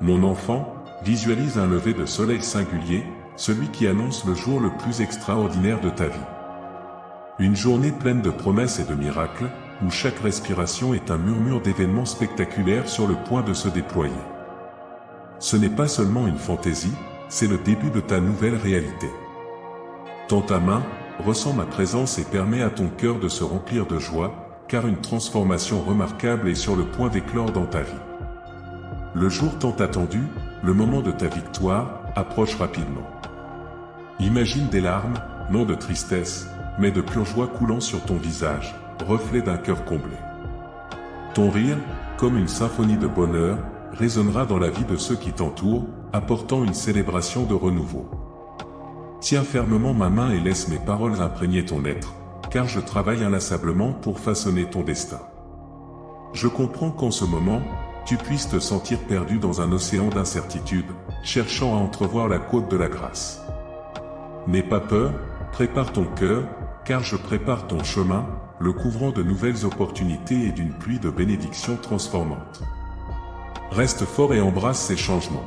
Mon enfant, visualise un lever de soleil singulier, celui qui annonce le jour le plus extraordinaire de ta vie. Une journée pleine de promesses et de miracles, où chaque respiration est un murmure d'événements spectaculaires sur le point de se déployer. Ce n'est pas seulement une fantaisie, c'est le début de ta nouvelle réalité. Tends ta main, ressens ma présence et permets à ton cœur de se remplir de joie, car une transformation remarquable est sur le point d'éclore dans ta vie. Le jour tant attendu, le moment de ta victoire, approche rapidement. Imagine des larmes, non de tristesse, mais de pure joie coulant sur ton visage, reflet d'un cœur comblé. Ton rire, comme une symphonie de bonheur, résonnera dans la vie de ceux qui t'entourent, apportant une célébration de renouveau. Tiens fermement ma main et laisse mes paroles imprégner ton être, car je travaille inlassablement pour façonner ton destin. Je comprends qu'en ce moment, tu puisses te sentir perdu dans un océan d'incertitude, cherchant à entrevoir la côte de la grâce. N'aie pas peur, prépare ton cœur, car je prépare ton chemin, le couvrant de nouvelles opportunités et d'une pluie de bénédictions transformantes. Reste fort et embrasse ces changements.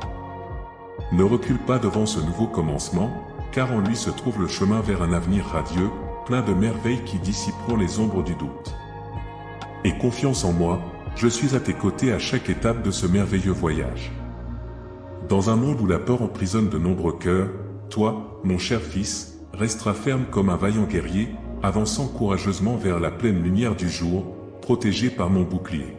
Ne recule pas devant ce nouveau commencement, car en lui se trouve le chemin vers un avenir radieux, plein de merveilles qui dissiperont les ombres du doute. Aie confiance en moi, je suis à tes côtés à chaque étape de ce merveilleux voyage. Dans un monde où la peur emprisonne de nombreux cœurs, toi, mon cher fils, resteras ferme comme un vaillant guerrier, avançant courageusement vers la pleine lumière du jour, protégé par mon bouclier.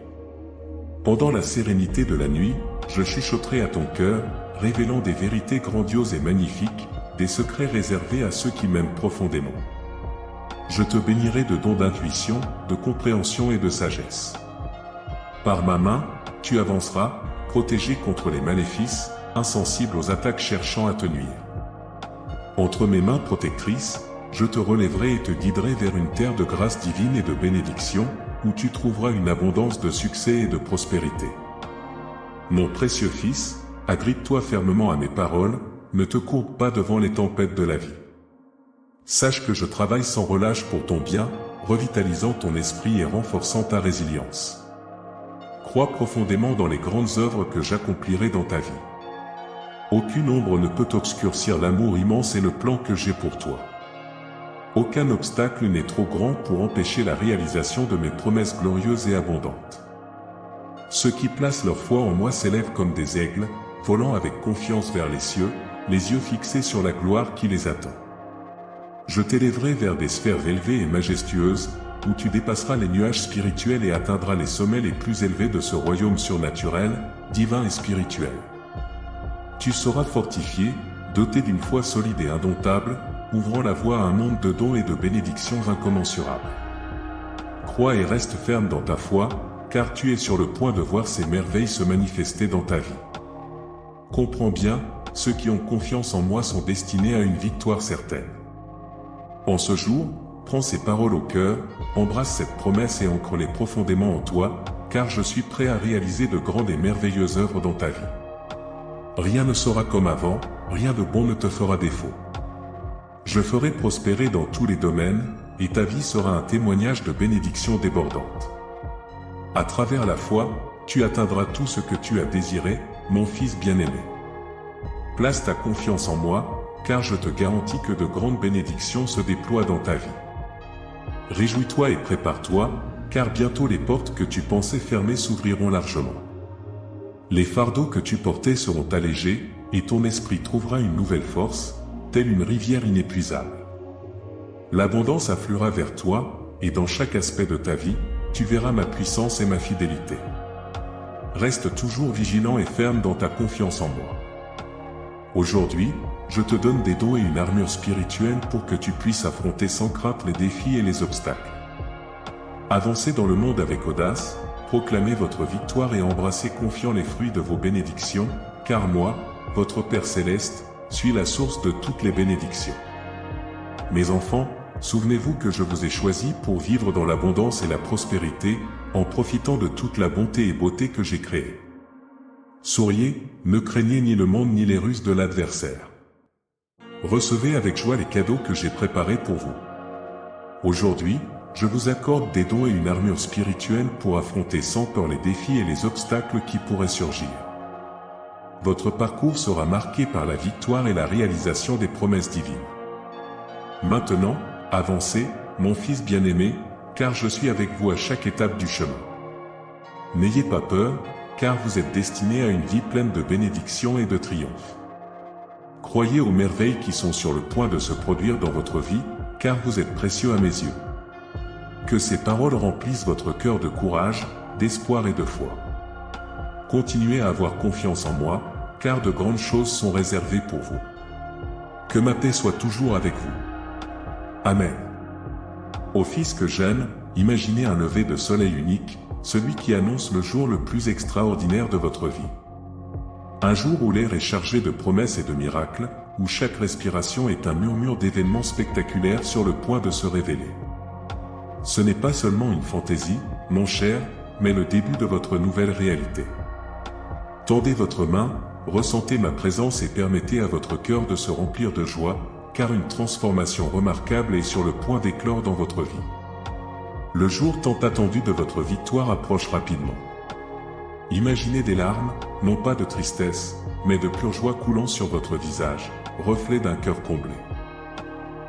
Pendant la sérénité de la nuit, je chuchoterai à ton cœur, révélant des vérités grandioses et magnifiques, des secrets réservés à ceux qui m'aiment profondément. Je te bénirai de dons d'intuition, de compréhension et de sagesse. Par ma main, tu avanceras, protégé contre les maléfices, insensible aux attaques cherchant à te nuire. Entre mes mains protectrices, je te relèverai et te guiderai vers une terre de grâce divine et de bénédiction, où tu trouveras une abondance de succès et de prospérité. Mon précieux fils, agrippe-toi fermement à mes paroles, ne te courbe pas devant les tempêtes de la vie. Sache que je travaille sans relâche pour ton bien, revitalisant ton esprit et renforçant ta résilience. Crois profondément dans les grandes œuvres que j'accomplirai dans ta vie. Aucune ombre ne peut obscurcir l'amour immense et le plan que j'ai pour toi. Aucun obstacle n'est trop grand pour empêcher la réalisation de mes promesses glorieuses et abondantes. Ceux qui placent leur foi en moi s'élèvent comme des aigles, volant avec confiance vers les yeux fixés sur la gloire qui les attend. Je t'élèverai vers des sphères élevées et majestueuses, où tu dépasseras les nuages spirituels et atteindras les sommets les plus élevés de ce royaume surnaturel, divin et spirituel. Tu seras fortifié, doté d'une foi solide et indomptable, ouvrant la voie à un monde de dons et de bénédictions incommensurables. Crois et reste ferme dans ta foi, car tu es sur le point de voir ces merveilles se manifester dans ta vie. Comprends bien, ceux qui ont confiance en moi sont destinés à une victoire certaine. En ce jour, prends ces paroles au cœur, embrasse cette promesse et ancre-les profondément en toi, car je suis prêt à réaliser de grandes et merveilleuses œuvres dans ta vie. Rien ne sera comme avant, rien de bon ne te fera défaut. Je ferai prospérer dans tous les domaines, et ta vie sera un témoignage de bénédictions débordantes. À travers la foi, tu atteindras tout ce que tu as désiré, mon fils bien-aimé. Place ta confiance en moi, car je te garantis que de grandes bénédictions se déploient dans ta vie. Réjouis-toi et prépare-toi, car bientôt les portes que tu pensais fermées s'ouvriront largement. Les fardeaux que tu portais seront allégés, et ton esprit trouvera une nouvelle force, telle une rivière inépuisable. L'abondance affluera vers toi, et dans chaque aspect de ta vie, tu verras ma puissance et ma fidélité. Reste toujours vigilant et ferme dans ta confiance en moi. Aujourd'hui, je te donne des dons et une armure spirituelle pour que tu puisses affronter sans crainte les défis et les obstacles. Avancez dans le monde avec audace, proclamez votre victoire et embrassez confiant les fruits de vos bénédictions, car moi, votre Père Céleste, suis la source de toutes les bénédictions. Mes enfants, souvenez-vous que je vous ai choisis pour vivre dans l'abondance et la prospérité, en profitant de toute la bonté et beauté que j'ai créée. Souriez, ne craignez ni le monde ni les ruses de l'adversaire. Recevez avec joie les cadeaux que j'ai préparés pour vous. Aujourd'hui, je vous accorde des dons et une armure spirituelle pour affronter sans peur les défis et les obstacles qui pourraient surgir. votre parcours sera marqué par la victoire et la réalisation des promesses divines. Maintenant, avancez, mon fils bien-aimé, car je suis avec vous à chaque étape du chemin. N'ayez pas peur, car vous êtes destiné à une vie pleine de bénédictions et de triomphes. Croyez aux merveilles qui sont sur le point de se produire dans votre vie, car vous êtes précieux à mes yeux. Que ces paroles remplissent votre cœur de courage, d'espoir et de foi. Continuez à avoir confiance en moi, car de grandes choses sont réservées pour vous. Que ma paix soit toujours avec vous. Amen. Ô fils que j'aime, imaginez un lever de soleil unique, celui qui annonce le jour le plus extraordinaire de votre vie. Un jour où l'air est chargé de promesses et de miracles, où chaque respiration est un murmure d'événements spectaculaires sur le point de se révéler. Ce n'est pas seulement une fantaisie, mon cher, mais le début de votre nouvelle réalité. Tendez votre main, ressentez ma présence et permettez à votre cœur de se remplir de joie, car une transformation remarquable est sur le point d'éclore dans votre vie. Le jour tant attendu de votre victoire approche rapidement. Imaginez des larmes, non pas de tristesse, mais de pure joie coulant sur votre visage, reflet d'un cœur comblé.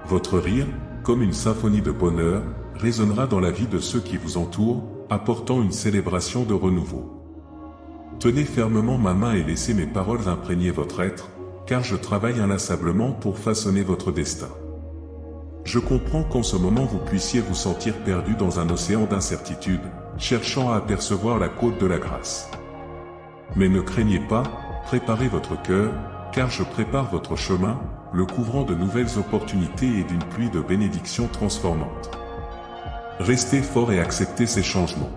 Votre rire, comme une symphonie de bonheur, résonnera dans la vie de ceux qui vous entourent, apportant une célébration de renouveau. Tenez fermement ma main et laissez mes paroles imprégner votre être, car je travaille inlassablement pour façonner votre destin. Je comprends qu'en ce moment vous puissiez vous sentir perdu dans un océan d'incertitude, cherchant à apercevoir la côte de la grâce. Mais ne craignez pas, préparez votre cœur, car je prépare votre chemin, le couvrant de nouvelles opportunités et d'une pluie de bénédictions transformantes. Restez fort et acceptez ces changements.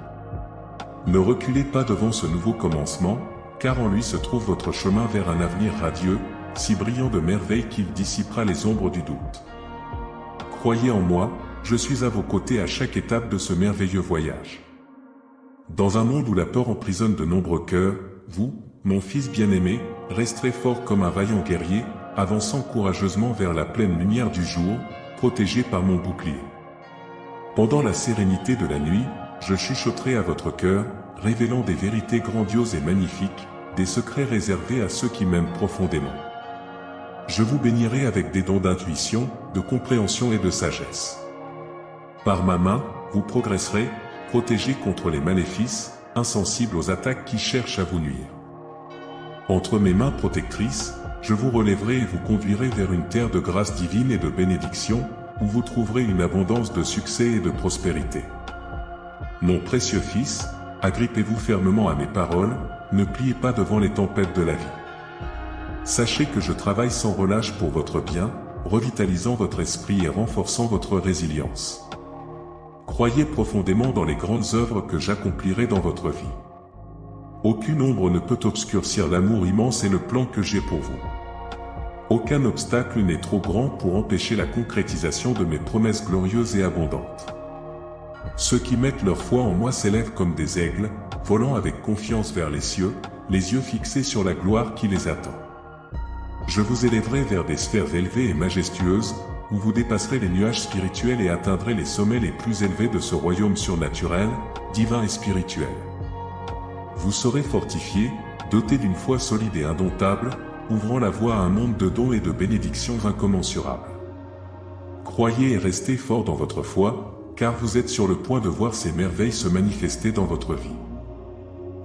Ne reculez pas devant ce nouveau commencement, car en lui se trouve votre chemin vers un avenir radieux, si brillant de merveilles qu'il dissipera les ombres du doute. Croyez en moi, je suis à vos côtés à chaque étape de ce merveilleux voyage. Dans un monde où la peur emprisonne de nombreux cœurs, vous, mon fils bien-aimé, resterez fort comme un vaillant guerrier, avançant courageusement vers la pleine lumière du jour, protégé par mon bouclier. Pendant la sérénité de la nuit, je chuchoterai à votre cœur, révélant des vérités grandioses et magnifiques, des secrets réservés à ceux qui m'aiment profondément. Je vous bénirai avec des dons d'intuition, de compréhension et de sagesse. Par ma main, vous progresserez, protégés contre les maléfices, insensibles aux attaques qui cherchent à vous nuire. Entre mes mains protectrices, je vous relèverai et vous conduirai vers une terre de grâce divine et de bénédiction, où vous trouverez une abondance de succès et de prospérité. Mon précieux fils, agrippez-vous fermement à mes paroles, ne pliez pas devant les tempêtes de la vie. Sachez que je travaille sans relâche pour votre bien, revitalisant votre esprit et renforçant votre résilience. Croyez profondément dans les grandes œuvres que j'accomplirai dans votre vie. Aucune ombre ne peut obscurcir l'amour immense et le plan que j'ai pour vous. Aucun obstacle n'est trop grand pour empêcher la concrétisation de mes promesses glorieuses et abondantes. Ceux qui mettent leur foi en moi s'élèvent comme des aigles, volant avec confiance vers les cieux, les yeux fixés sur la gloire qui les attend. Je vous élèverai vers des sphères élevées et majestueuses, où vous dépasserez les nuages spirituels et atteindrez les sommets les plus élevés de ce royaume surnaturel, divin et spirituel. Vous serez fortifiés, dotés d'une foi solide et indomptable, ouvrant la voie à un monde de dons et de bénédictions incommensurables. Croyez et restez forts dans votre foi, car vous êtes sur le point de voir ces merveilles se manifester dans votre vie.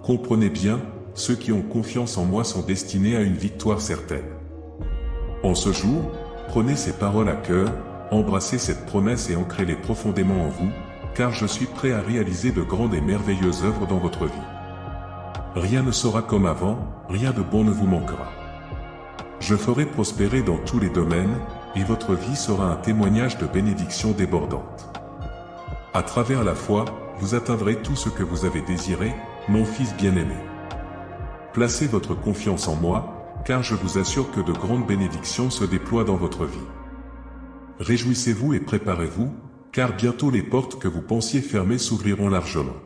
Comprenez bien, ceux qui ont confiance en moi sont destinés à une victoire certaine. En ce jour, prenez ces paroles à cœur, embrassez cette promesse et ancrez-les profondément en vous, car je suis prêt à réaliser de grandes et merveilleuses œuvres dans votre vie. Rien ne sera comme avant, rien de bon ne vous manquera. Je ferai prospérer dans tous les domaines, et votre vie sera un témoignage de bénédictions débordantes. À travers la foi, vous atteindrez tout ce que vous avez désiré, mon fils bien-aimé. Placez votre confiance en moi, car je vous assure que de grandes bénédictions se déploient dans votre vie. Réjouissez-vous et préparez-vous, car bientôt les portes que vous pensiez fermées s'ouvriront largement.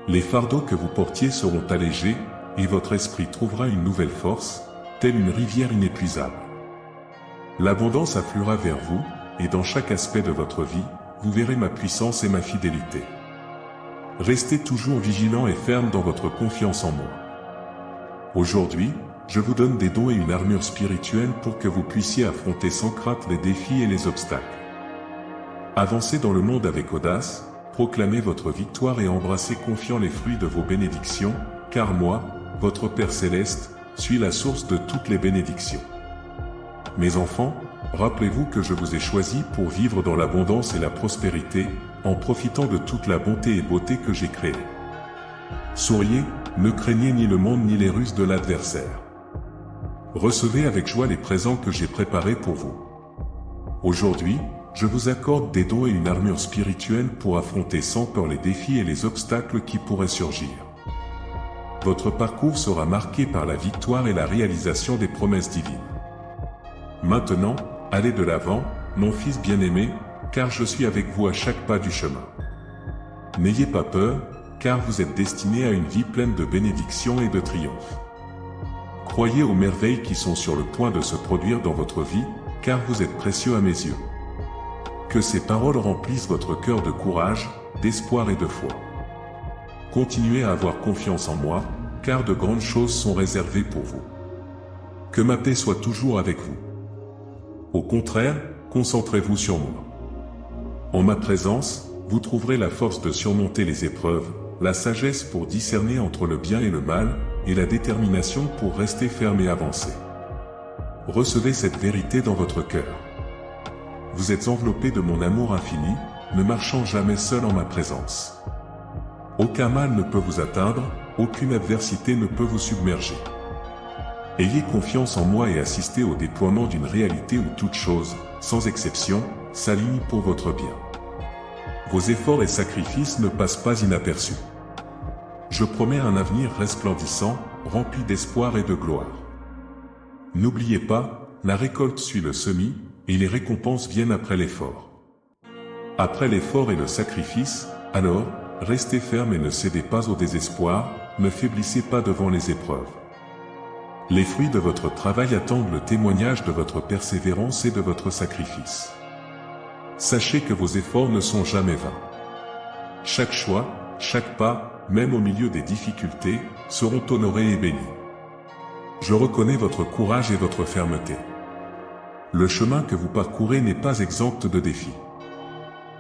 Les fardeaux que vous portiez seront allégés, et votre esprit trouvera une nouvelle force, telle une rivière inépuisable. L'abondance affluera vers vous, et dans chaque aspect de votre vie, vous verrez ma puissance et ma fidélité. Restez toujours vigilant et ferme dans votre confiance en moi. Aujourd'hui, je vous donne des dons et une armure spirituelle pour que vous puissiez affronter sans crainte les défis et les obstacles. Avancez dans le monde avec audace, proclamez votre victoire et embrassez confiant les fruits de vos bénédictions, car moi, votre Père Céleste, suis la source de toutes les bénédictions. Mes enfants, rappelez-vous que je vous ai choisis pour vivre dans l'abondance et la prospérité, en profitant de toute la bonté et beauté que j'ai créée. Souriez, ne craignez ni le monde ni les ruses de l'adversaire. Recevez avec joie les présents que j'ai préparés pour vous. Aujourd'hui, je vous accorde des dons et une armure spirituelle pour affronter sans peur les défis et les obstacles qui pourraient surgir. Votre parcours sera marqué par la victoire et la réalisation des promesses divines. Maintenant, allez de l'avant, mon fils bien-aimé, car je suis avec vous à chaque pas du chemin. N'ayez pas peur, car vous êtes destiné à une vie pleine de bénédictions et de triomphes. Croyez aux merveilles qui sont sur le point de se produire dans votre vie, car vous êtes précieux à mes yeux. Que ces paroles remplissent votre cœur de courage, d'espoir et de foi. Continuez à avoir confiance en moi, car de grandes choses sont réservées pour vous. Que ma paix soit toujours avec vous. Au contraire, concentrez-vous sur moi. En ma présence, vous trouverez la force de surmonter les épreuves, la sagesse pour discerner entre le bien et le mal, et la détermination pour rester ferme et avancer. Recevez cette vérité dans votre cœur. Vous êtes enveloppé de mon amour infini, ne marchant jamais seul en ma présence. Aucun mal ne peut vous atteindre, aucune adversité ne peut vous submerger. Ayez confiance en moi et assistez au déploiement d'une réalité où toute chose, sans exception, s'aligne pour votre bien. Vos efforts et sacrifices ne passent pas inaperçus. Je promets un avenir resplendissant, rempli d'espoir et de gloire. N'oubliez pas, la récolte suit le semis, et les récompenses viennent après l'effort. Après l'effort et le sacrifice, alors, restez ferme et ne cédez pas au désespoir, ne faiblissez pas devant les épreuves. Les fruits de votre travail attendent le témoignage de votre persévérance et de votre sacrifice. Sachez que vos efforts ne sont jamais vains. Chaque choix, chaque pas, même au milieu des difficultés, seront honorés et bénis. Je reconnais votre courage et votre fermeté. Le chemin que vous parcourez n'est pas exempt de défis.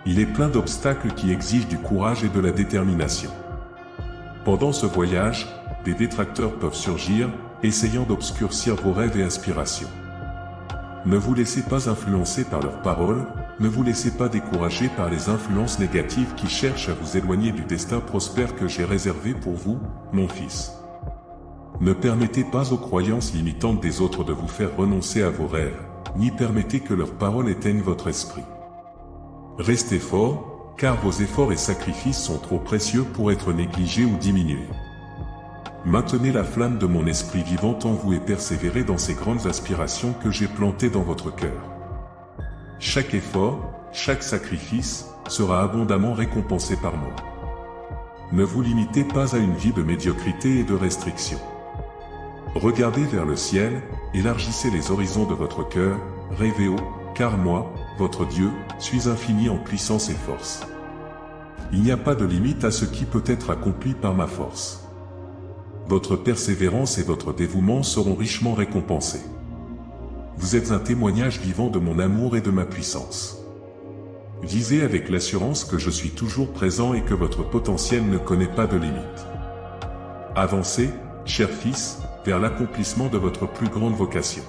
Il est plein d'obstacles qui exigent du courage et de la détermination. Pendant ce voyage, des détracteurs peuvent surgir, essayant d'obscurcir vos rêves et aspirations. Ne vous laissez pas influencer par leurs paroles, ne vous laissez pas décourager par les influences négatives qui cherchent à vous éloigner du destin prospère que j'ai réservé pour vous, mon fils. Ne permettez pas aux croyances limitantes des autres de vous faire renoncer à vos rêves, ni permettez que leurs paroles éteignent votre esprit. Restez fort, car vos efforts et sacrifices sont trop précieux pour être négligés ou diminués. Maintenez la flamme de mon esprit vivante en vous et persévérez dans ces grandes aspirations que j'ai plantées dans votre cœur. Chaque effort, chaque sacrifice, sera abondamment récompensé par moi. Ne vous limitez pas à une vie de médiocrité et de restriction. Regardez vers le ciel, élargissez les horizons de votre cœur, rêvez haut, car moi, votre Dieu, suis infini en puissance et force. Il n'y a pas de limite à ce qui peut être accompli par ma force. Votre persévérance et votre dévouement seront richement récompensés. Vous êtes un témoignage vivant de mon amour et de ma puissance. Visez avec l'assurance que je suis toujours présent et que votre potentiel ne connaît pas de limite. Avancez, cher fils, vers l'accomplissement de votre plus grande vocation.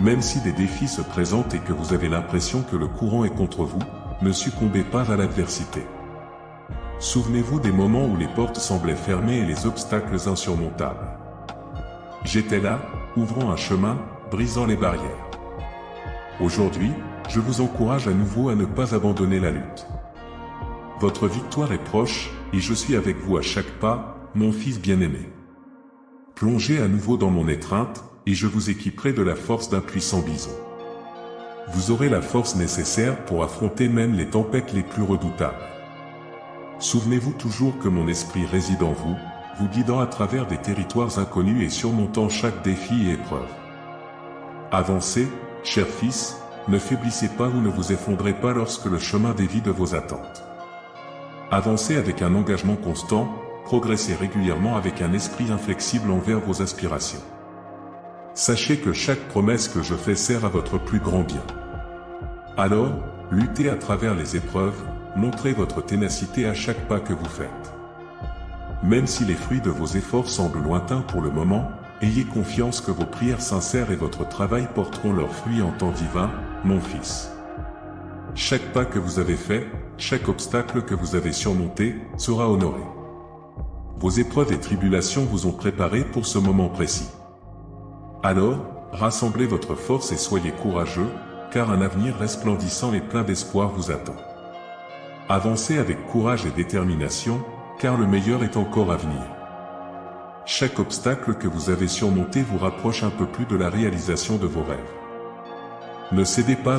Même si des défis se présentent et que vous avez l'impression que le courant est contre vous, ne succombez pas à l'adversité. Souvenez-vous des moments où les portes semblaient fermées et les obstacles insurmontables. J'étais là, ouvrant un chemin, brisant les barrières. Aujourd'hui, je vous encourage à nouveau à ne pas abandonner la lutte. Votre victoire est proche, et je suis avec vous à chaque pas, mon fils bien-aimé. Plongez à nouveau dans mon étreinte, et je vous équiperai de la force d'un puissant bison. Vous aurez la force nécessaire pour affronter même les tempêtes les plus redoutables. Souvenez-vous toujours que mon esprit réside en vous, vous guidant à travers des territoires inconnus et surmontant chaque défi et épreuve. Avancez, cher fils, ne faiblissez pas ou ne vous effondrez pas lorsque le chemin dévie de vos attentes. Avancez avec un engagement constant, progressez régulièrement avec un esprit inflexible envers vos aspirations. Sachez que chaque promesse que je fais sert à votre plus grand bien. Alors, luttez à travers les épreuves, montrez votre ténacité à chaque pas que vous faites. Même si les fruits de vos efforts semblent lointains pour le moment, ayez confiance que vos prières sincères et votre travail porteront leurs fruits en temps divin, mon fils. Chaque pas que vous avez fait, chaque obstacle que vous avez surmonté, sera honoré. Vos épreuves et tribulations vous ont préparé pour ce moment précis. Alors, rassemblez votre force et soyez courageux, car un avenir resplendissant et plein d'espoir vous attend. Avancez avec courage et détermination, car le meilleur est encore à venir. Chaque obstacle que vous avez surmonté vous rapproche un peu plus de la réalisation de vos rêves. Ne cédez pas